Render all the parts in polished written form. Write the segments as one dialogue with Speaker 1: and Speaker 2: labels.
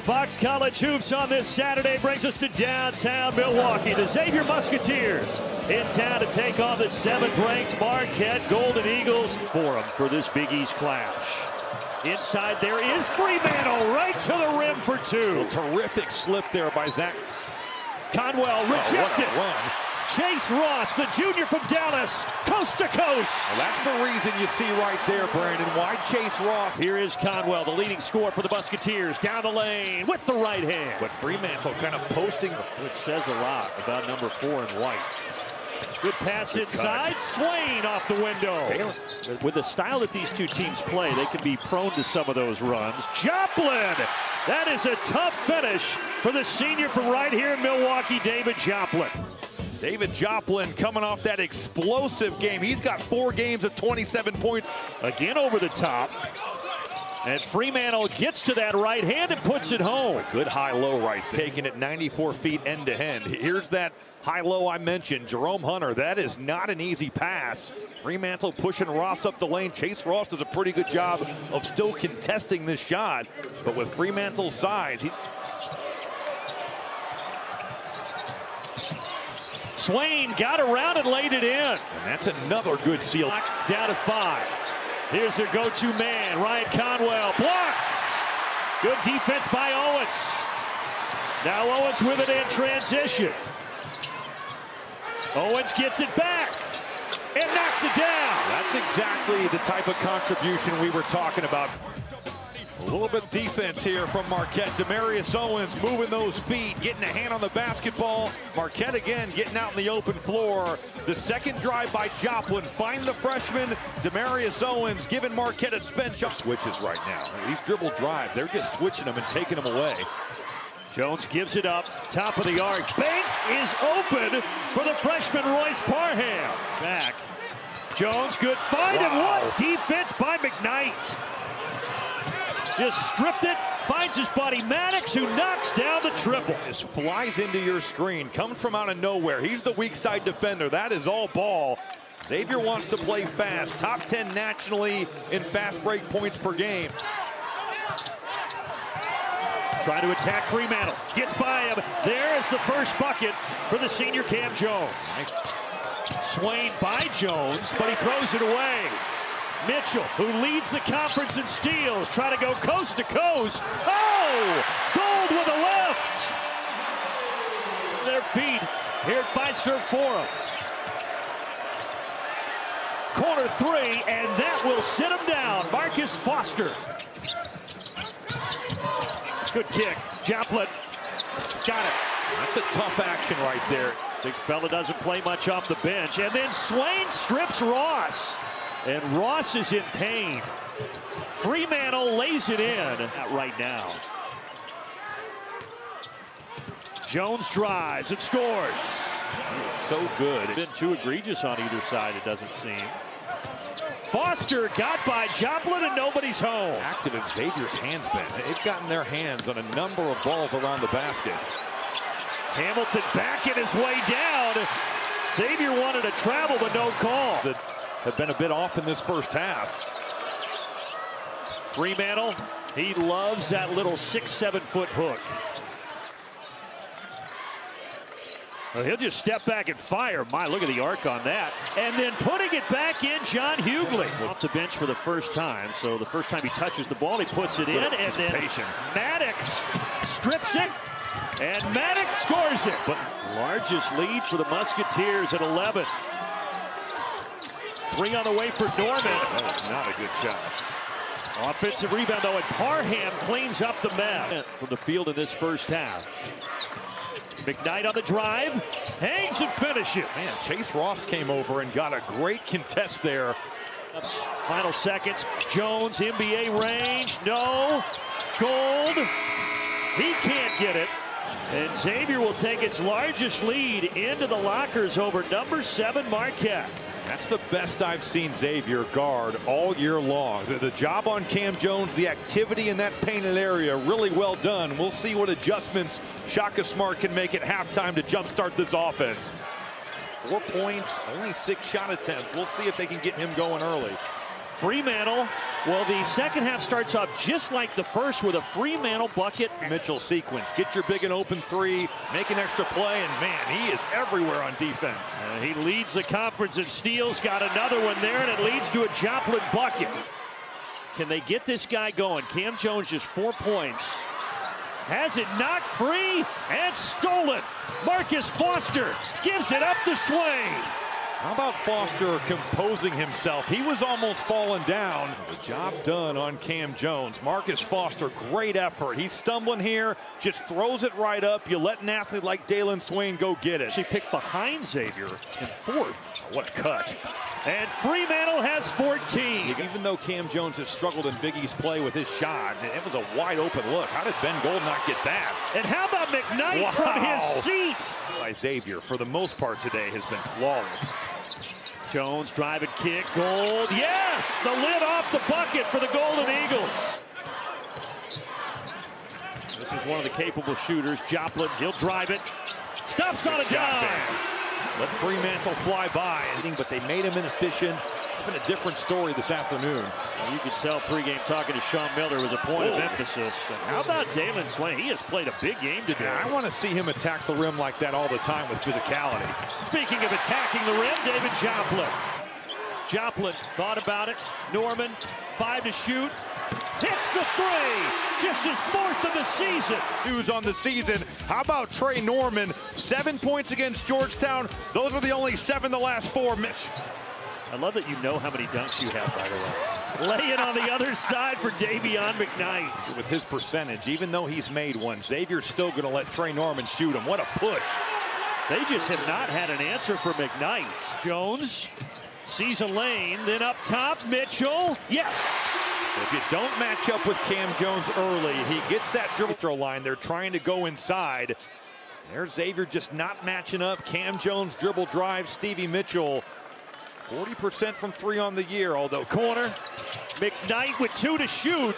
Speaker 1: Fox College Hoops on this Saturday brings us to downtown Milwaukee. The Xavier Musketeers in town to take on the 7th-ranked Marquette Golden Eagles. Forum for this Big East clash. Inside there is Fremantle, right to the rim for two.
Speaker 2: A terrific slip there by Zach.
Speaker 1: Conwell rejected. Chase Ross, the junior from Dallas, coast to coast.
Speaker 2: Well, that's the reason you see right there, Brandon. Why Chase Ross?
Speaker 1: Here is Conwell, the leading scorer for the Musketeers, down the lane with the right hand.
Speaker 2: But Fremantle kind of posting,
Speaker 1: which says a lot about number 4 in white. Good pass inside, Swain off the window. With the style that these two teams play, they can be prone to some of those runs. Joplin, that is a tough finish for the senior from right here in Milwaukee, David Joplin.
Speaker 2: David Joplin coming off that explosive game. He's got 4 games of 27 points.
Speaker 1: Again over the top. And Fremantle gets to that right hand and puts it home.
Speaker 2: A good high-low right there. Taking it 94 feet end-to-end. Here's that high-low I mentioned. Jerome Hunter, that is not an easy pass. Fremantle pushing Ross up the lane. Chase Ross does a pretty good job of still contesting this shot. But with Fremantle's size,
Speaker 1: Swain got around and laid it in.
Speaker 2: And that's another good seal.
Speaker 1: Down to 5. Here's their go-to man, Ryan Conwell. Blocked. Good defense by Owens. Now Owens with it in transition. Owens gets it back and knocks it down.
Speaker 2: That's exactly the type of contribution we were talking about. A little bit of defense here from Marquette. Demarius Owens moving those feet, getting a hand on the basketball. Marquette again getting out in the open floor. The second drive by Joplin. Find the freshman. Demarius Owens giving Marquette a spin shot. Switches right now. These dribble drives, they're just switching them and taking them away.
Speaker 1: Jones gives it up. Top of the arc. Bank is open for the freshman Royce Parham. Back. Jones, good find. Wow. And what defense by McKnight. Just stripped it, finds his buddy Maddox, who knocks down the triple.
Speaker 2: Just flies into your screen, comes from out of nowhere. He's the weak side defender. That is all ball. Xavier wants to play fast. Top 10 nationally in fast break points per game.
Speaker 1: Trying to attack Fremantle. Gets by him. There is the first bucket for the senior Cam Jones. Nice. Swain by Jones, but he throws it away. Mitchell, who leads the conference in steals, trying to go coast to coast. Oh! Gold with a left! Their feet here at Fiserv Forum. Corner 3, and that will sit him down. Marcus Foster. Good kick. Joplin got it.
Speaker 2: That's a tough action right there.
Speaker 1: Big fella doesn't play much off the bench. And then Swain strips Ross. And Ross is in pain. Fremantle lays it in right now. Jones drives and scores.
Speaker 2: It's so good.
Speaker 1: It's been too egregious on either side, it doesn't seem. Foster got by Joplin and nobody's home.
Speaker 2: Active in Xavier's hands, Ben. They've gotten their hands on a number of balls around the basket.
Speaker 1: Hamilton backing his way down. Xavier wanted to travel, but no call.
Speaker 2: That have been a bit off in this first half.
Speaker 1: Fremantle, he loves that little 6-7 foot hook. Well, he'll just step back and fire. My, look at the arc on that. And then putting it back in, John Hughley. Off the bench for the first time. So the first time he touches the ball, he puts it in. And then Maddox strips it. And Maddox scores it. But largest lead for the Musketeers at 11. 3 on the way for Norman.
Speaker 2: That was not a good shot.
Speaker 1: Offensive rebound, though, and Parham cleans up the mess from the field in this first half. McKnight on the drive, hangs and finishes.
Speaker 2: Man, Chase Ross came over and got a great contest there.
Speaker 1: Final seconds. Jones, NBA range. No. Gold. He can't get it. And Xavier will take its largest lead into the lockers over number 7 Marquette.
Speaker 2: That's the best I've seen Xavier guard all year long. The job on Cam Jones, the activity in that painted area, really well done. We'll see what adjustments Shaka Smart can make at halftime to jumpstart this offense. 4 points, only 6 shot attempts. We'll see if they can get him going early.
Speaker 1: Fremantle, well, the second half starts off just like the first with a Fremantle bucket.
Speaker 2: Mitchell sequence, get your big and open three, make an extra play, and man, he is everywhere on defense.
Speaker 1: He leads the conference in steals, got another one there, and it leads to a Joplin bucket. Can they get this guy going? Cam Jones just 4 points. Has it knocked free and stolen. Marcus Foster gives it up to Swain.
Speaker 2: How about Foster composing himself? He was almost falling down. The job done on Cam Jones. Marcus Foster, great effort. He's stumbling here, just throws it right up. You let an athlete like Dalen Swain go get it.
Speaker 1: She picked behind Xavier in fourth.
Speaker 2: What a cut.
Speaker 1: And Fremantle has 14.
Speaker 2: Even though Cam Jones has struggled in Big East play with his shot, it was a wide open look. How did Ben Gold not get that?
Speaker 1: And how about McKnight from his seat?
Speaker 2: By Xavier, for the most part today, has been flawless.
Speaker 1: Jones driving kick, Gold, yes! The lid off the bucket for the Golden Eagles. This is one of the capable shooters, Joplin, he'll drive it. Stops on a dime.
Speaker 2: Let Fremantle fly by, but they made him inefficient. It's been a different story this afternoon.
Speaker 1: Well, you can tell pregame talking to Sean Miller was a point of emphasis. And how about Dalen Swain? He has played a big game today.
Speaker 2: I want to see him attack the rim like that all the time with physicality.
Speaker 1: Speaking of attacking the rim, David Joplin. Joplin thought about it. Norman, 5 to shoot. Hits the three. Just his 4th of the season.
Speaker 2: News on the season. How about Trey Norman? 7 points against Georgetown. Those are the only 7 the last 4.
Speaker 1: I love that you know how many dunks you have, by the way. Lay it on the other side for Davion McKnight.
Speaker 2: With his percentage, even though he's made one, Xavier's still going to let Trey Norman shoot him. What a push.
Speaker 1: They just have not had an answer for McKnight. Jones sees a lane, then up top, Mitchell. Yes!
Speaker 2: If you don't match up with Cam Jones early, he gets that dribble throw line. They're trying to go inside. There's Xavier just not matching up. Cam Jones dribble drive, Stevie Mitchell. 40% from 3 on the year, although
Speaker 1: corner. McKnight with 2 to shoot.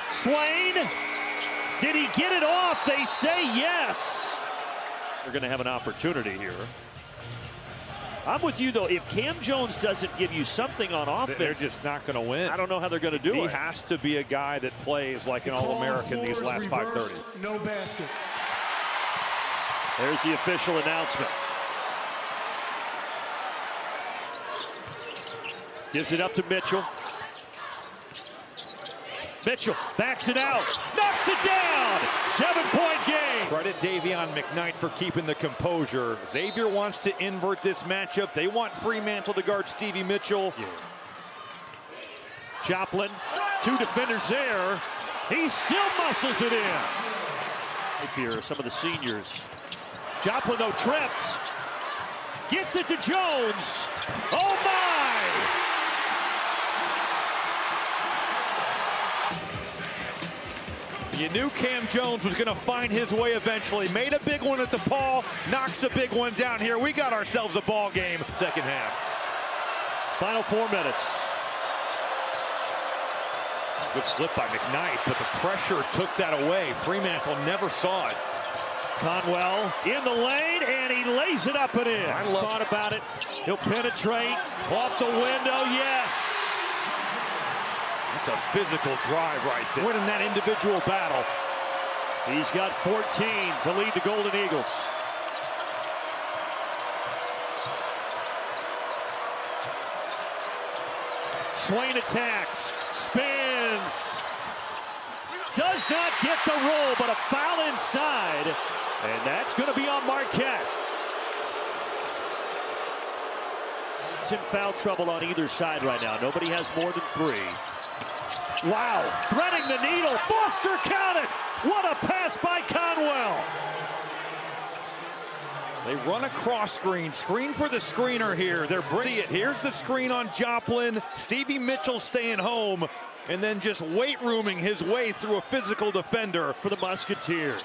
Speaker 1: Swain, did he get it off? They say yes. They're going to have an opportunity here. I'm with you, though. If Cam Jones doesn't give you something on offense,
Speaker 2: they're just not going to win.
Speaker 1: I don't know how they're going to do it.
Speaker 2: He has to be a guy that plays like an All-American these last 5:30.
Speaker 3: No basket.
Speaker 1: There's the official announcement. Gives it up to Mitchell. Mitchell backs it out, knocks it down. 7-point game.
Speaker 2: Credit Davion McKnight for keeping the composure. Xavier wants to invert this matchup. They want Fremantle to guard Stevie Mitchell.
Speaker 1: Yeah. Joplin, 2 defenders there. He still muscles it in. Here, some of the seniors. Joplin, though, tripped. Gets it to Jones. Oh, my!
Speaker 2: You knew Cam Jones was going to find his way eventually. Made a big one at the Paul, knocks a big one down here. We got ourselves a ball game. Second half.
Speaker 1: Final 4 minutes.
Speaker 2: Good slip by McKnight, but the pressure took that away. Fremantle never saw it.
Speaker 1: Conwell in the lane, and he lays it up and in.
Speaker 2: I
Speaker 1: thought about it. He'll penetrate. Off the window, yes.
Speaker 2: That's a physical drive right there. Winning that individual battle.
Speaker 1: He's got 14 to lead the Golden Eagles. Swain attacks, spins. Does not get the roll, but a foul inside. And that's going to be on Marquette. It's in foul trouble on either side right now. Nobody has more than 3. Wow, threading the needle. Foster counted. What a pass by Conwell.
Speaker 2: They run a cross screen. Screen for the screener here. They're bringing it. Here's the screen on Joplin. Stevie Mitchell staying home and then just weight rooming his way through a physical defender
Speaker 1: for the Musketeers.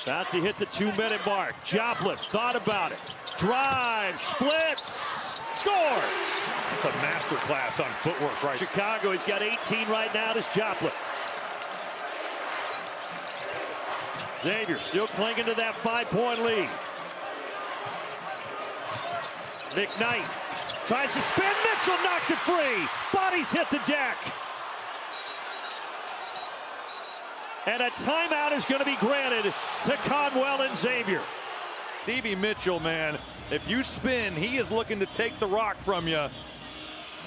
Speaker 1: About to hit the 2-minute mark. Joplin thought about it. Drive, splits, scores.
Speaker 2: It's a masterclass on footwork right.
Speaker 1: Chicago, he's got 18 right now. This Joplin. Xavier still clinging to that 5-point lead. McKnight Tries to spin. Mitchell knocked it free. Bodies hit the deck. And a timeout is going to be granted to Conwell and Xavier.
Speaker 2: Stevie Mitchell, man, if you spin, he is looking to take the rock from you.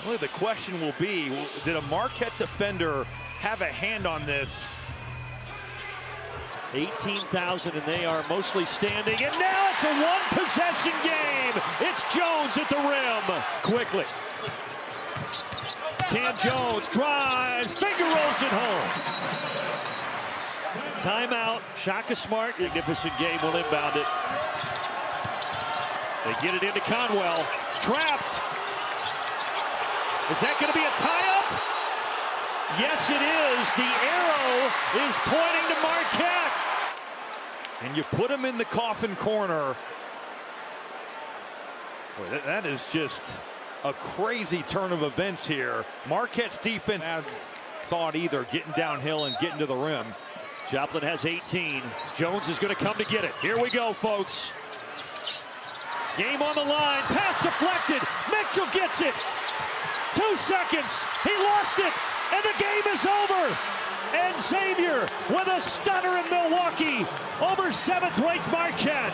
Speaker 2: Really, the question will be, did a Marquette defender have a hand on this?
Speaker 1: 18,000, and they are mostly standing. And now it's a one-possession game. It's Jones at the rim. Quickly. Cam Jones drives, finger rolls it home. Timeout. Shaka Smart, magnificent game, will inbound it. They get it into Conwell. Trapped. Is that going to be a tie-up? Yes, it is. The arrow is pointing to Marquette.
Speaker 2: And you put him in the coffin corner. Boy, that is just a crazy turn of events here. Marquette's defense had thought either getting downhill and getting to the rim.
Speaker 1: Joplin has 18. Jones is going to come to get it. Here we go, folks. Game on the line. Pass deflected. Mitchell gets it. 2 seconds. He lost it. And the game is over. And Xavier with a stunner in Milwaukee over 7th-ranked Marquette.